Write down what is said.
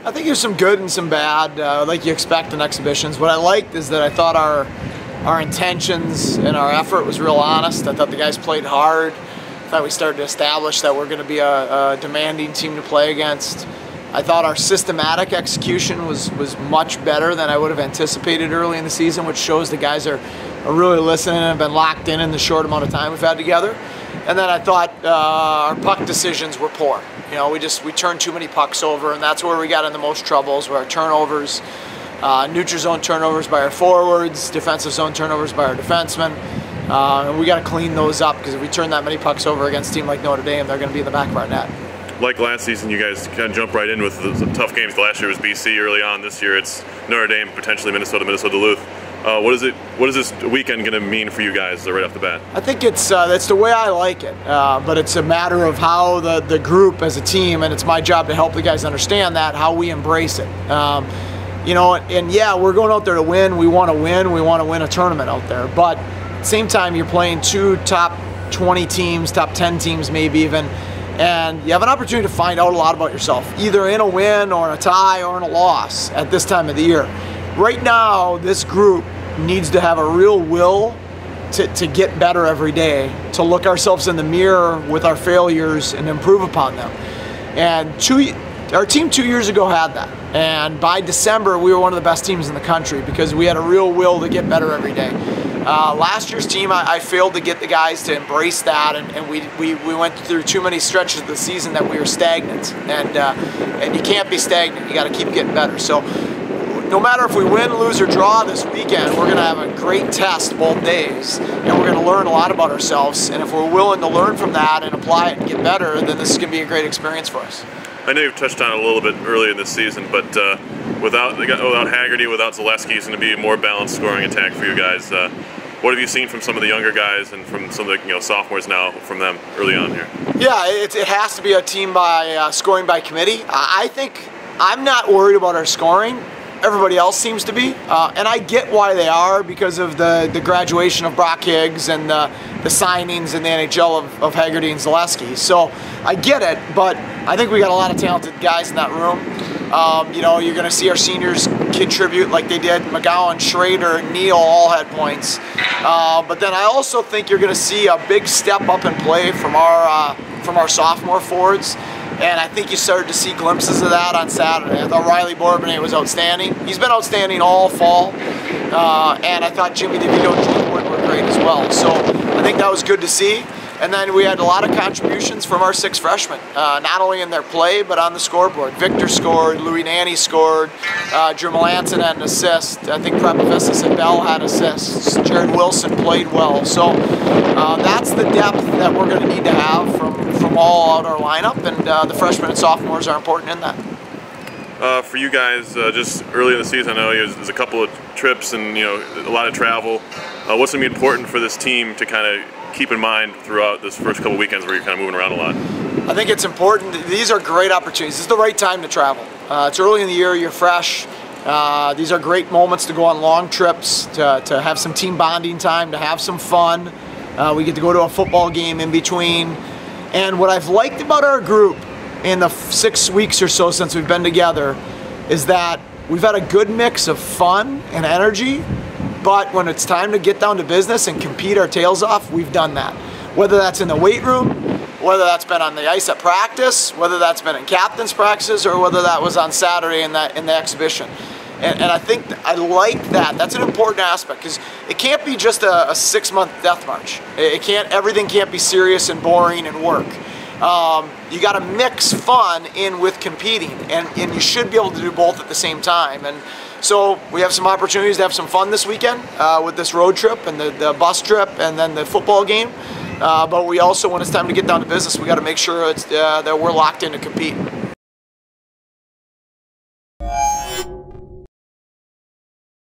I think there's some good and some bad, like you expect in exhibitions. What I liked is that I thought our intentions and our effort was real honest. I thought the guys played hard. I thought we started to establish that we're going to be a demanding team to play against. I thought our systematic execution was much better than I would have anticipated early in the season, which shows the guys are really listening and have been locked in the short amount of time we've had together. And then I thought our puck decisions were poor. You know, we turned too many pucks over, and that's where we got in the most troubles, where our turnovers, neutral zone turnovers by our forwards, defensive zone turnovers by our defensemen. And we got to clean those up, because if we turn that many pucks over against a team like Notre Dame, they're going to be in the back of our net. Like last season, you guys kind of jumped right in with the tough games. Last year was BC early on. This year it's Notre Dame, potentially Minnesota, Duluth. What is this weekend going to mean for you guys right off the bat? I think that's the way I like it, but it's a matter of how the group as a team, and it's my job to help the guys understand that, how we embrace it. You know, and yeah, we're going out there to win. We want to win. We want to win a tournament out there. But at the same time, you're playing two top 20 teams, top 10 teams maybe even, and you have an opportunity to find out a lot about yourself, either in a win or in a tie or in a loss at this time of the year. Right now, this group needs to have a real will to get better every day, to look ourselves in the mirror with our failures and improve upon them. And our team 2 years ago had that. And by December, we were one of the best teams in the country because we had a real will to get better every day. Last year's team, I failed to get the guys to embrace that, and we went through too many stretches of the season that we were stagnant. And you can't be stagnant. You got to keep getting better. So no matter if we win, lose, or draw this weekend, we're going to have a great test both days, and we're going to learn a lot about ourselves. And if we're willing to learn from that and apply it and get better, then this is going to be a great experience for us. I know you've touched on it a little bit earlier in this season, but without Haggerty, without Zaleski, it's going to be a more balanced scoring attack for you guys. What have you seen from some of the younger guys and from some of the sophomores now from them early on here? Yeah, it has to be a team by scoring by committee. I think I'm not worried about our scoring. Everybody else seems to be, and I get why they are, because of the graduation of Brock Higgs and the signings in the NHL of Haggerty and Zaleski. So I get it, but I think we got a lot of talented guys in that room. You know, you're going to see our seniors contribute like they did. McGowan, Schrader, and Neal all had points. But then I also think you're going to see a big step up in play from our sophomore forwards. And I think you started to see glimpses of that on Saturday. I thought Riley Bourbonnais was outstanding. He's been outstanding all fall. And I thought Jimmy DeVito and Jake Wood were great as well. So I think that was good to see. And then we had a lot of contributions from our 6 freshmen, not only in their play, but on the scoreboard. Victor scored, Louis Nanny scored, Drew Melanson had an assist, I think Prepavissas and Bell had assists, Jared Wilson played well. So that's the depth that we're going to need to have from all out our lineup, and the freshmen and sophomores are important in that. For you guys, just early in the season, I know there's a couple of trips and a lot of travel. What's going to be important for this team to kind of keep in mind throughout this first couple weekends where you're kind of moving around a lot? I think it's important. These are great opportunities. This is the right time to travel. It's early in the year, you're fresh. These are great moments to go on long trips, to have some team bonding time, to have some fun. We get to go to a football game in between. And what I've liked about our group in the 6 weeks or so since we've been together is that we've had a good mix of fun and energy. But when it's time to get down to business and compete our tails off, we've done that. Whether that's in the weight room, whether that's been on the ice at practice, whether that's been in captain's practices, or whether that was on Saturday in the exhibition. And I think I like that. That's an important aspect, because it can't be just a 6-month death march. Everything can't be serious and boring and work. You got to mix fun in with competing, and you should be able to do both at the same time. And so we have some opportunities to have some fun this weekend with this road trip and the bus trip and then the football game. But we also, when it's time to get down to business, we got to make sure that we're locked in to compete.